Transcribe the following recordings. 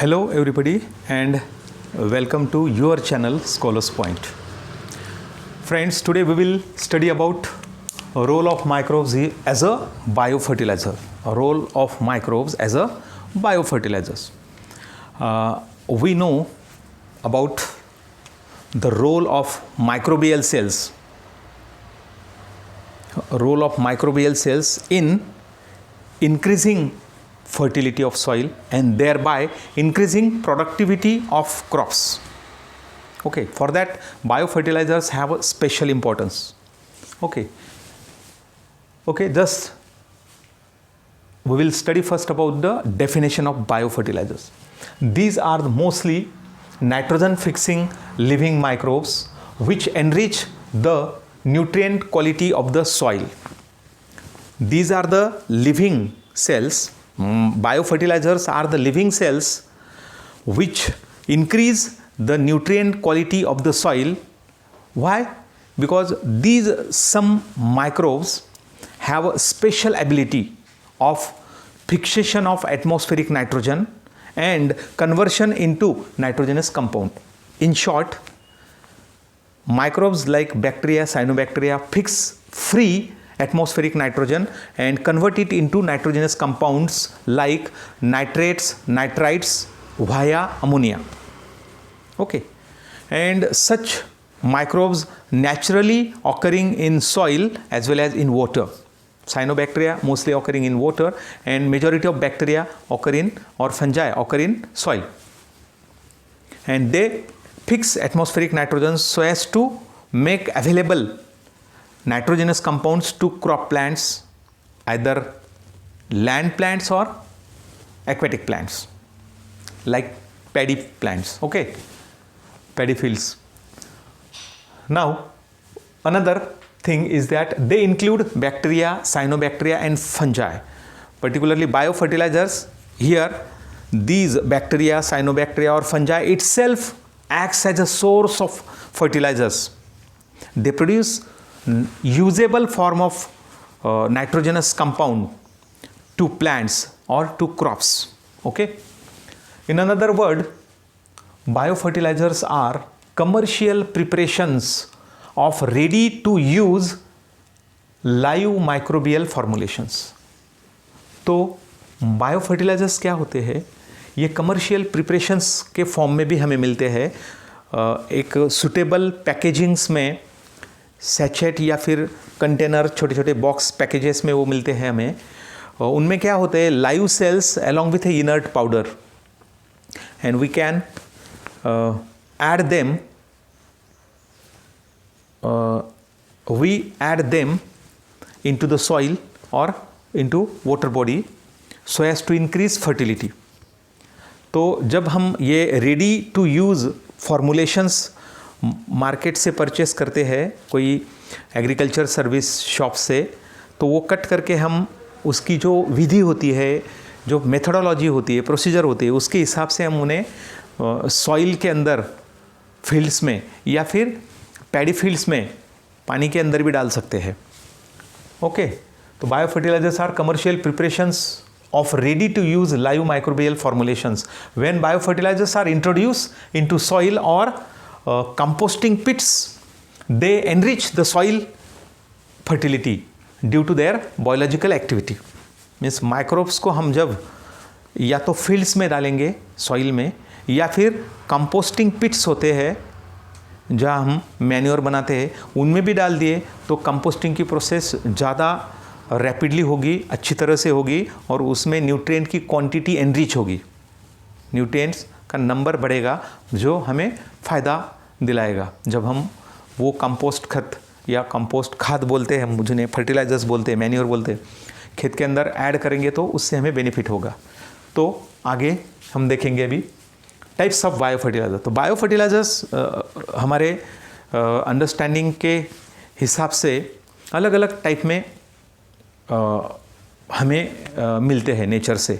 Hello everybody and welcome to your channel Scholars Point. Friends, today we will study about a role of microbes as a biofertilizer. A role of microbes as a biofertilizers. We know about the role of microbial cells. Role of microbial cells in increasing fertility of soil and thereby increasing productivity of crops. Okay, for that biofertilizers have a special importance. Okay, just we will study first about the definition of biofertilizers. These are mostly nitrogen fixing living microbes which enrich the nutrient quality of the soil. These are the living cells. Biofertilizers are the living cells which increase the nutrient quality of the soil. Why? Because some microbes have a special ability of fixation of atmospheric nitrogen and conversion into nitrogenous compound. In short, microbes like bacteria, cyanobacteria fix free atmospheric nitrogen and convert it into nitrogenous compounds like nitrates, nitrites via ammonia. Okay, and such microbes naturally occurring in soil as well as in water. Cyanobacteria mostly occurring in water and majority of bacteria occur in, or fungi occur in soil, and they fix atmospheric nitrogen so as to make available nitrogenous compounds to crop plants, either land plants or aquatic plants like paddy plants, okay, paddy fields. Now another thing is that they include bacteria, cyanobacteria and fungi, particularly biofertilizers. Here these bacteria, cyanobacteria or fungi itself acts as a source of fertilizers. They produce usable form of nitrogenous compound to plants or to crops. Okay, in another word, biofertilizers are commercial preparations of ready to use live microbial formulations. तो biofertilisers क्या होते हैं? ये commercial preparations के form में भी हमें मिलते हैं, एक सुटेबल पैकेजिंग्स में, सैचेट या फिर कंटेनर, छोटे छोटे बॉक्स पैकेजेस में वो मिलते हैं हमें. उनमें क्या होते हैं? Live cells along with a inert powder, and we can add them into the soil or into water body so as to increase fertility. तो जब हम ये ready to use formulations market से परचेस करते हैं कोई एग्रीकल्चर सर्विस शॉप से, तो वो कट करके हम उसकी जो विधि होती है, जो मेथडोलॉजी होती है, प्रोसीजर होती है, उसके हिसाब से हम उन्हें सॉइल के अंदर फील्ड्स में या फिर पैडी फील्ड्स में पानी के अंदर भी डाल सकते हैं. ओके, तो biofertilizers are commercial preparations of ready to use live microbial formulations. When biofertilizers are introduced into soil or composting pits, they enrich the soil fertility due to their biological activity. Means microbes को हम जब या तो fields में डालेंगे soil में, या फिर composting pits होते हैं जहाँ हम मैन्योर बनाते हैं, उनमें भी डाल दिए तो कंपोस्टिंग की प्रोसेस ज़्यादा रैपिडली होगी, अच्छी तरह से होगी और उसमें न्यूट्रिएंट की क्वांटिटी एनरिच होगी, न्यूट्रिएंट्स का नंबर बढ़ेगा जो हमें फ़ायदा दिलाएगा. जब हम वो कंपोस्ट खत या कंपोस्ट खाद बोलते हैं, हम जिन्हें फर्टिलाइजर्स बोलते हैं, मैन्योर बोलते हैं, खेत के अंदर ऐड करेंगे तो उससे हमें बेनिफिट होगा. तो आगे हम देखेंगे अभी टाइप्स ऑफ बायोफर्टिलाइजर. तो बायोफर्टिलाइजर्स हमारे अंडरस्टैंडिंग के हिसाब से अलग अलग टाइप में हमें मिलते हैं नेचर से.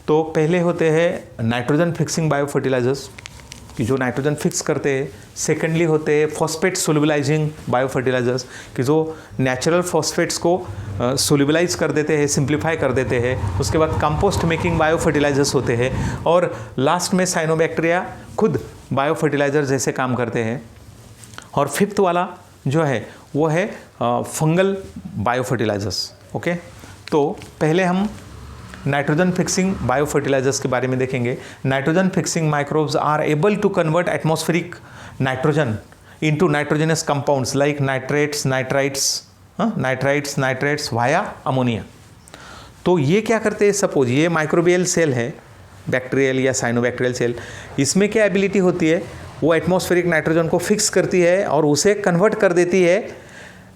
तो पहले होते हैं नाइट्रोजन फिक्सिंग बायोफर्टिलाइजर्स. कि जो नाइट्रोजन फिक्स करते हैं। सेकेंडली होते हैं फॉस्फेट सोल्युबलाइजिंग बायो फर्टिलाइजर्स, कि जो नेचुरल फॉस्फेट्स को सोल्युबलाइज कर देते हैं, सिंप्लीफाई कर देते हैं। उसके बाद कंपोस्ट मेकिंग बायो फर्टिलाइजर्स होते हैं, और लास्ट में साइनोबैक्टीरिया खुद बायो फर्टिलाइजर जैसे काम करते हैं। और फिफ्थ वाला जो है वो है फंगल बायो फर्टिलाइजर्स। ओके, तो पहले हम नाइट्रोजन फिक्सिंग बायो फर्टिलाइजर्स के बारे में देखेंगे। Nitrogen fixing microbes are able to convert atmospheric nitrogen into nitrogenous compounds like nitrates, nitrates via ammonia. तो ये क्या करते हैं, सपोज ये माइक्रोबियल सेल है, बैक्टीरियल या साइनोबैक्टीरियल सेल, इसमें क्या एबिलिटी होती है, वो एटमॉस्फेरिक नाइट्रोजन को फिक्स करती है और उसे कन्वर्ट कर देती है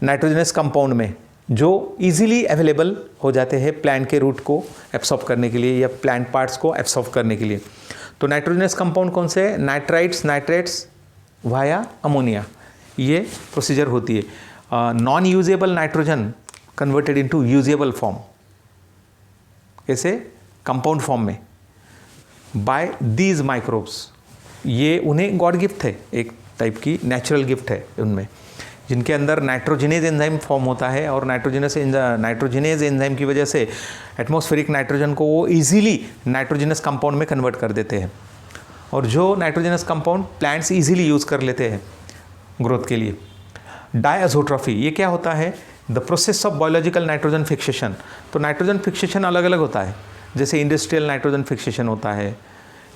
नाइट्रोजनस कंपाउंड में, जो इजीली अवेलेबल हो जाते हैं प्लांट के रूट को एब्सॉर्ब करने के लिए या प्लांट पार्ट्स को एब्सॉर्ब करने के लिए। तो नाइट्रोजनस कंपाउंड कौन से हैं, नाइट्राइट्स, नाइट्रेट्स वाया अमोनिया, ये प्रोसीजर होती है। Non usable nitrogen converted into usable form, ऐसे कंपाउंड फॉर्म में बाय दीज माइक्रोब्स। ये उन्हें गॉड गिफ्ट है, एक टाइप की नेचुरल गिफ्ट है उनमें, जिनके अंदर नाइट्रोजिनेज एंजाइम फॉर्म होता है, और नाइट्रोजिनेज एंजाइम की वजह से एटमॉस्फेरिक नाइट्रोजन को वो इजीली नाइट्रोजनस कंपाउंड में कन्वर्ट कर देते हैं, और जो nitrogenous compound plants easily use कर लेते हैं ग्रोथ के लिए। डायअज़ोट्रॉफी, ये क्या होता है, the process of biological nitrogen fixation. तो नाइट्रोजन फिक्सेशन अलग अलग होता है, जैसे इंडस्ट्रियल नाइट्रोजन फिक्सेशन होता है,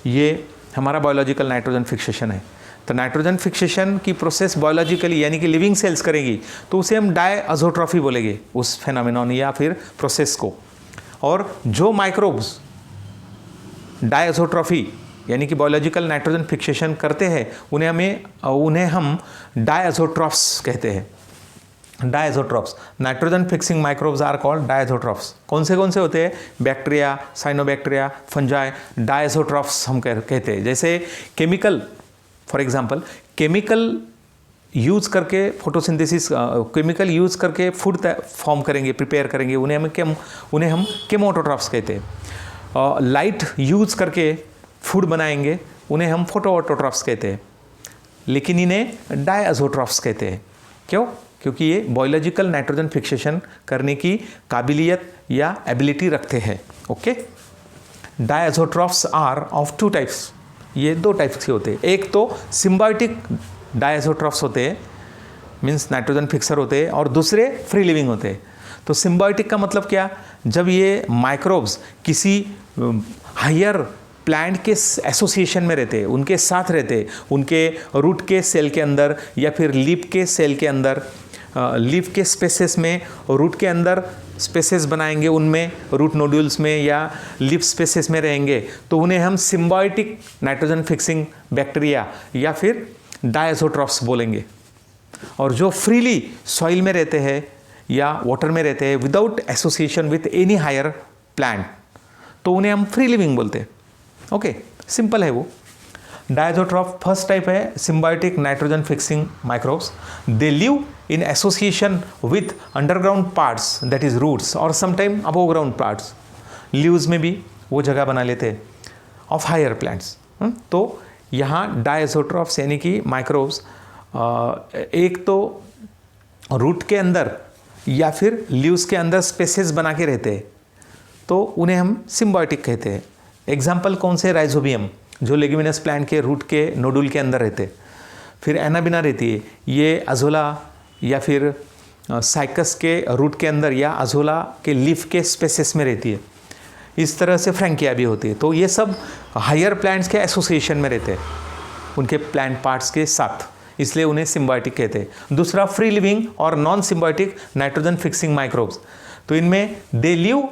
ये हमारा बायोलॉजिकल नाइट्रोजन फिक्सेशन है। तो नाइट्रोजन फिक्सेशन की प्रोसेस बायोलॉजिकली यानी कि लिविंग सेल्स करेगी, तो उसे हम डायअज़ोट्रॉफी बोलेंगे उस फेनोमेनॉन या फिर प्रोसेस को। और जो माइक्रोब्स डायअज़ोट्रॉफी यानी कि बायोलॉजिकल नाइट्रोजन फिक्सेशन करते हैं, उन्हें हम डायअज़ोट्रॉफ्स कहते हैं। Diazotrophs, nitrogen fixing microbes are called diazotrophs. कौन से होते हैं, बैक्टीरिया, साइनोबैक्टीरिया, फंजाई, डायअज़ोट्रॉफ्स हम कहते हैं। जैसे chemical, for example chemical use करके फोटोसिंथेसिस, केमिकल यूज़ करके फूड फॉर्म करेंगे, प्रिपेयर करेंगे, उन्हें हम केमोटोट्रॉफ्स कहते हैं। लाइट यूज़ करके फूड बनाएंगे, उन्हें हम फोटोऑटोट्रॉफ्स कहते हैं। लेकिन इन्हें डायअज़ोट्रॉफ्स कहते हैं। क्यों? क्योंकि ये बायोलॉजिकल नाइट्रोजन फिक्सेशन करने की काबिलियत या एबिलिटी रखते हैं। Okay, diazotrophs are of two types, ये दो टाइप्स के होते हैं। एक तो सिम्बायोटिक डायअज़ोट्रॉफ्स होते हैं, मीन्स नाइट्रोजन फिक्सर होते हैं, और दूसरे फ्री लिविंग होते हैं। तो सिम्बायोटिक का मतलब क्या, जब ये माइक्रोब्स किसी हायर प्लांट के एसोसिएशन में रहते हैं, उनके साथ रहते हैं, उनके रूट के सेल के अंदर या फिर लीफ के सेल के अंदर, लीफ के स्पेसेस में, रूट के अंदर स्पेसेस बनाएंगे, उनमें रूट नोड्यूल्स में या लीफ स्पेसेस में रहेंगे, तो उन्हें हम सिम्बायोटिक नाइट्रोजन फिक्सिंग बैक्टीरिया या फिर डायअज़ोट्रॉफ्स बोलेंगे। और जो फ्रीली सॉइल में रहते हैं या वाटर में रहते हैं without association with any higher plant, तो उन्हें हम फ्री लिविंग बोलते हैं। ओके, सिंपल है वो। डायअज़ोट्रॉफ फर्स्ट टाइप है symbiotic nitrogen fixing microbes. They live in association with underground parts, that is roots, और sometime above ground parts, leaves में भी वो जगह बना लेते हैं ऑफ हायर प्लांट्स। तो यहाँ डायअज़ोट्रॉफ्स यानी कि माइक्रोब्स एक तो रूट के अंदर या फिर लीव्स के अंदर स्पेसेस बना के रहते हैं, तो उन्हें हम सिम्बायोटिक कहते हैं। एग्जाम्पल कौन से, राइजोबियम, जो लेग्यूमिनस प्लांट के रूट के नोडुल के अंदर रहते हैं। फिर एनाबिना रहती है, ये अजोला या फिर साइकस के रूट के अंदर या अजोला के लीफ के स्पेसेस में रहती है। इस तरह से फ्रैंकिया भी होती है। तो ये सब हायर प्लांट्स के एसोसिएशन में रहते हैं उनके प्लांट पार्ट्स के साथ, इसलिए उन्हें सिम्बायोटिक कहते हैं। दूसरा फ्री लिविंग और non symbiotic nitrogen fixing microbes, तो इनमें they live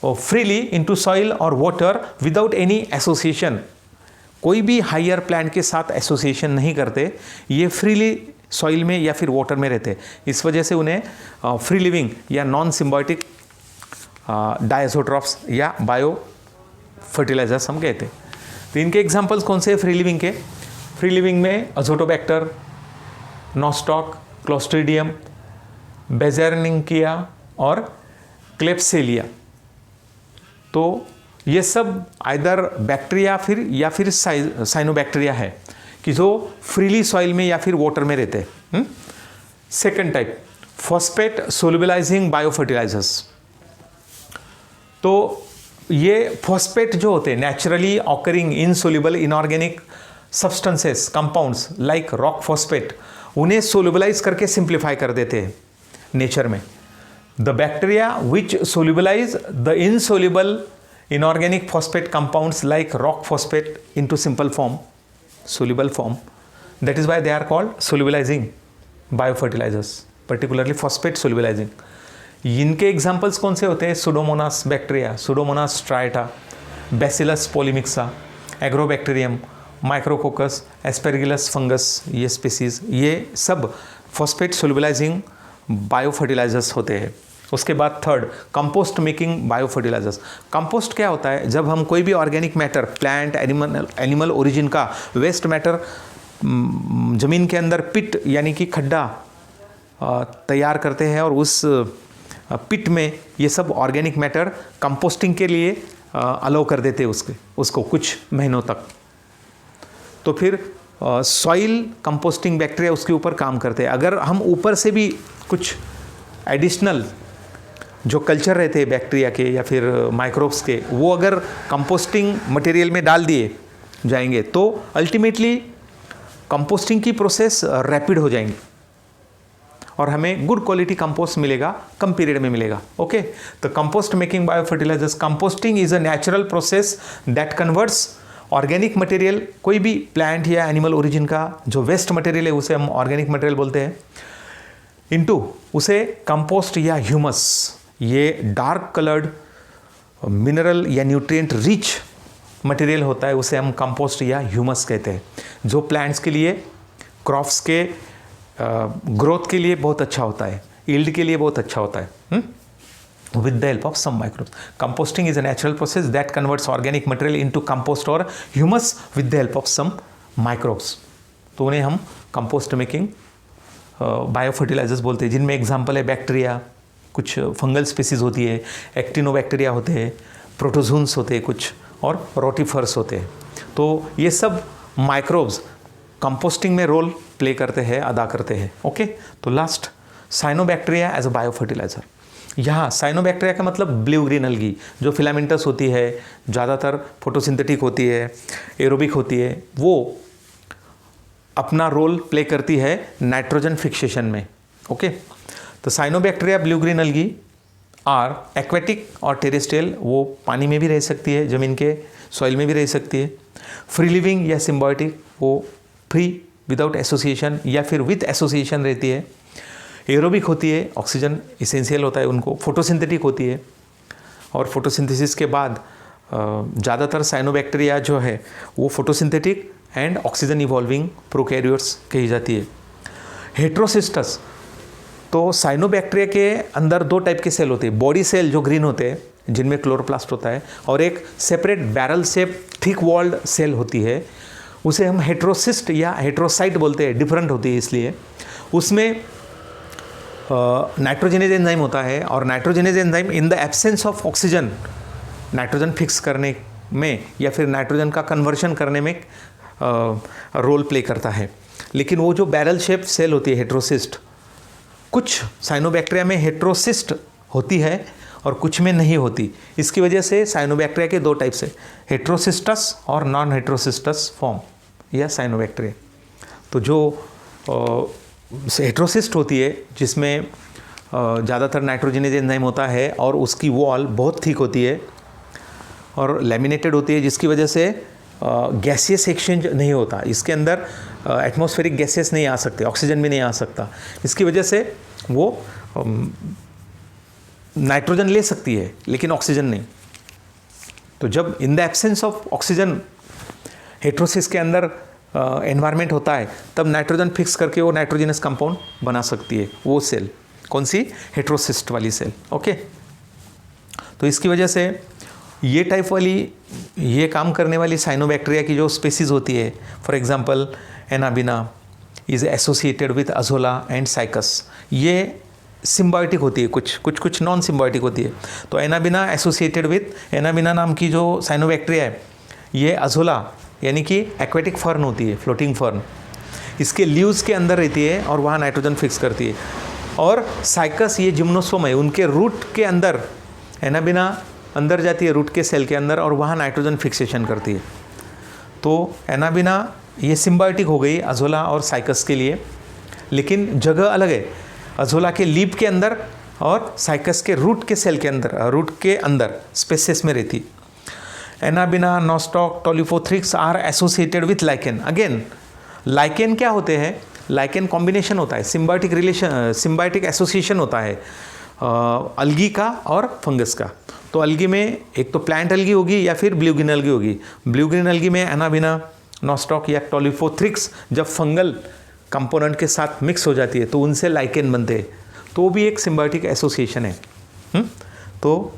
freely into soil और वाटर विदाउट एनी एसोसिएशन, कोई भी हायर प्लांट के साथ एसोसिएशन नहीं करते, ये फ्रीली सॉइल में या फिर वाटर में रहते। इस वजह से उन्हें फ्री लिविंग या नॉन सिम्बायोटिक डायअज़ोट्रॉफ्स या बायो फर्टिलाइजर्स हम कहते हैं। तो इनके एग्जांपल्स कौन से हैं फ्री लिविंग के? फ्री लिविंग में अज़ोटोबैक्टर, नोस्टॉक, क्लोस्ट्रीडियम, बेज़ेरेनिंकिया और क्लेप्सिलिया। तो ये सब आइदर बैक्टीरिया या फिर साइनोबैक्टीरिया है, कि जो फ्रीली सॉइल में या फिर वाटर में रहते हैं। Second type, phosphate solubilizing biofertilizers. तो ये फॉस्फेट जो होते हैं naturally occurring insoluble inorganic substances compounds like rock phosphate, उन्हें सोल्युबलाइज करके सिंप्लीफाई कर देते हैं नेचर में। The bacteria which solubilize the insoluble inorganic phosphate compounds like rock phosphate into simple form, soluble form. That is why they are called solubilizing biofertilizers, particularly phosphate solubilizing. इनके examples कौन से होते हैं? Pseudomonas bacteria, Pseudomonas striata, Bacillus polymyxa, Agrobacterium, Micrococcus, Aspergillus fungus, ये species, ये सब phosphate solubilizing biofertilizers होते हैं। उसके बाद third, compost making biofertilizers. Compost क्या होता है? जब हम कोई भी organic matter, plant, animal origin का वेस्ट मैटर ज़मीन के अंदर पिट यानी कि खड्डा तैयार करते हैं और उस पिट में ये सब ऑर्गेनिक मैटर कंपोस्टिंग के लिए अलाउ कर देते हैं उसको कुछ महीनों तक। तो फिर सॉइल कंपोस्टिंग बैक्टीरिया उसके ऊपर काम करते हैं। अगर हम ऊपर से भी कुछ एडिशनल जो कल्चर रहते हैं बैक्टीरिया के या फिर माइक्रोब्स के, वो अगर कंपोस्टिंग मटेरियल में डाल दिए जाएंगे तो अल्टीमेटली कंपोस्टिंग की प्रोसेस रैपिड हो जाएंगी और हमें गुड क्वालिटी कंपोस्ट मिलेगा, कम पीरियड में मिलेगा। ओके, तो compost making biofertilizers, composting is a natural process that converts organic material, कोई भी प्लांट या एनिमल ओरिजिन का जो वेस्ट मटेरियल है उसे हम ऑर्गेनिक मटेरियल बोलते हैं, इनटू उसे कंपोस्ट या ह्यूमस, ये डार्क कलर्ड मिनरल या न्यूट्रिएंट रिच मटेरियल होता है, उसे हम कंपोस्ट या ह्यूमस कहते हैं, जो प्लांट्स के लिए, क्रॉप्स के ग्रोथ के लिए बहुत अच्छा होता है, यील्ड के लिए बहुत अच्छा होता है। With the help of some microbes, composting is a natural process that converts organic material into compost और humus with the help of some microbes. तो उन्हें हम कंपोस्ट मेकिंग बायोफर्टिलाइजर्स बोलते हैं, जिनमें एग्जाम्पल है बैक्टीरिया, कुछ फंगल स्पीसीज होती है, एक्टिनोबैक्टीरिया होते हैं, प्रोटोजोन्स होते हैं कुछ, और रोटिफर्स होते हैं। तो ये सब माइक्रोब्स कंपोस्टिंग में रोल प्ले करते हैं, अदा करते हैं। ओके, तो last, cyanobacteria as a biofertiliser. यहाँ साइनोबैक्टीरिया का मतलब ब्लू ग्रीन अलगी, जो फिलामेंटस होती है, ज़्यादातर फोटोसिंथेटिक होती है, एरोबिक होती है, वो अपना रोल प्ले करती है नाइट्रोजन फिक्सेशन में। ओके, तो cyanobacteria blue green algae are aquatic और टेरेस्ट्रियल, वो पानी में भी रह सकती है, ज़मीन के सॉइल में भी रह सकती है। फ्री लिविंग या सिम्बायोटिक, वो फ्री विदाउट एसोसिएशन या फिर विथ एसोसिएशन रहती है। एरोबिक होती है, ऑक्सीजन इसेंशियल होता है उनको। फोटोसिंथेटिक होती है, और फोटोसिंथेसिस के बाद ज़्यादातर साइनोबैक्टीरिया जो है वो photosynthetic and oxygen evolving prokaryotes कही जाती है। हेट्रोसिस्टस, तो साइनोबैक्टीरिया के अंदर दो टाइप के सेल होते हैं, बॉडी सेल जो ग्रीन होते हैं जिनमें क्लोरोप्लास्ट होता है, और एक separate barrel shape thick walled cell होती है, उसे हम हेट्रोसिस्ट या हेट्रोसाइट बोलते हैं, डिफरेंट होती है इसलिए। उसमें नाइट्रोजनेज एंजाइम होता है, और nitrogenase enzyme in the absence of oxygen nitrogen fix करने में या फिर नाइट्रोजन का कन्वर्शन करने में रोल प्ले करता है। लेकिन वो जो बैरल शेप सेल होती है हेट्रोसिस्ट, कुछ साइनोबैक्टीरिया में हेट्रोसिस्ट होती है और कुछ में नहीं होती। इसकी वजह से साइनोबैक्टीरिया के दो टाइप्स है, हेट्रोसिस्टस और नॉन हेट्रोसिस्टस फॉर्म या साइनोबैक्टीरिया। तो जो हेट्रोसिस्ट होती है जिसमें ज़्यादातर नाइट्रोजनेज एंजाइम होता है और उसकी वॉल बहुत थिक होती है और लैमिनेटेड होती है, जिसकी वजह से गैसियस एक्सचेंज नहीं होता, इसके अंदर एटमॉस्फेरिक गैसेस नहीं आ सकते, ऑक्सीजन भी नहीं आ सकता। इसकी वजह से वो नाइट्रोजन ले सकती है लेकिन ऑक्सीजन नहीं। तो जब in the absence of oxygen heterosis के अंदर एनवायरनमेंट होता है, तब नाइट्रोजन फिक्स करके वो नाइट्रोजनस कंपाउंड बना सकती है वो सेल। कौन सी? हेट्रोसिस्ट वाली सेल। ओके, तो इसकी वजह से ये टाइप वाली, ये काम करने वाली साइनोबैक्टीरिया की जो स्पीसीज होती है, for example Anabaena is associated with azolla and cycas, ये सिम्बायोटिक होती है, कुछ नॉन सिम्बायोटिक होती है। तो एनाबिना एसोसिएटेड विथ, एनाबिना नाम की जो साइनोबैक्टीरिया है, ये अजोला यानी कि एक्वेटिक फर्न होती है, फ्लोटिंग फर्न, इसके लीव्स के अंदर रहती है और वहाँ नाइट्रोजन फिक्स करती है। और साइकस ये जिम्नोस्पर्म है, उनके रूट के अंदर एनाबिना अंदर जाती है रूट के सेल के अंदर और वहाँ नाइट्रोजन फिक्सेशन करती है। तो एनाबिना ये सिम्बायोटिक हो गई अजोला और साइकस के लिए, लेकिन जगह अलग है, अजोला के लीप के अंदर और साइकस के रूट के सेल के अंदर, रूट के अंदर स्पेसेस में रहती। Anabaena, Nostoc, Tolypothrix are associated with lichen. Again lichen क्या होते हैं? लाइकेन कॉम्बिनेशन होता है, सिम्बायोटिक रिलेशन, सिम्बायोटिक एसोसिएशन होता है अलगी का और फंगस का। तो अलगी में एक तो प्लांट अलगी होगी या फिर ब्लू ग्रीन अलगी होगी। ब्लू ग्रीन अलगी में एनाबिना, नॉस्टॉक या टोलिपोथ्रिक्स जब फंगल कंपोनेंट के साथ मिक्स हो जाती है तो उनसे लाइकेन बनते हैं, तो वो भी एक सिम्बायोटिक एसोसिएशन है। तो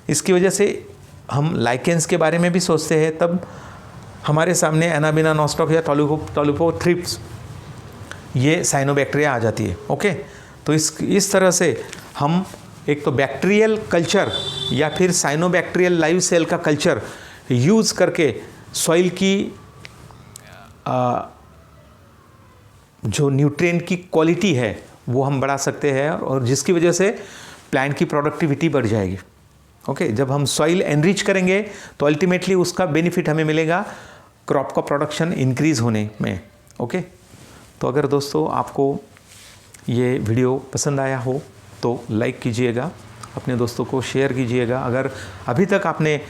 इसकी वजह से हम लाइकेन्स के बारे में भी सोचते हैं, तब हमारे सामने एनाबिना, नॉस्टॉक या टोलिपोथ्रिप्स ये साइनोबैक्टीरिया आ जाती है। ओके, तो इस तरह से हम एक तो बैक्टीरियल कल्चर या फिर साइनोबैक्टीरियल लाइव सेल का कल्चर यूज़ करके सॉइल की जो न्यूट्रिएंट की क्वालिटी है वो हम बढ़ा सकते हैं, और जिसकी वजह से प्लांट की प्रोडक्टिविटी बढ़ जाएगी। ओके, जब हम सॉइल एनरिच करेंगे तो अल्टीमेटली उसका बेनिफिट हमें मिलेगा क्रॉप का प्रोडक्शन इंक्रीज़ होने में। ओके, तो अगर दोस्तों आपको ये वीडियो पसंद आया हो तो लाइक कीजिएगा, अपने दोस्तों को शेयर कीजिएगा। अगर अभी तक आपने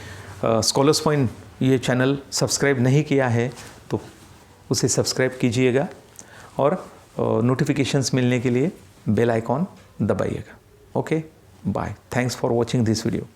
स्कॉलर्स पॉइंट ये चैनल सब्सक्राइब नहीं किया है तो उसे सब्सक्राइब कीजिएगा और नोटिफिकेशंस मिलने के लिए बेल आइकॉन दबाइएगा। Okay, bye, thanks for watching this video.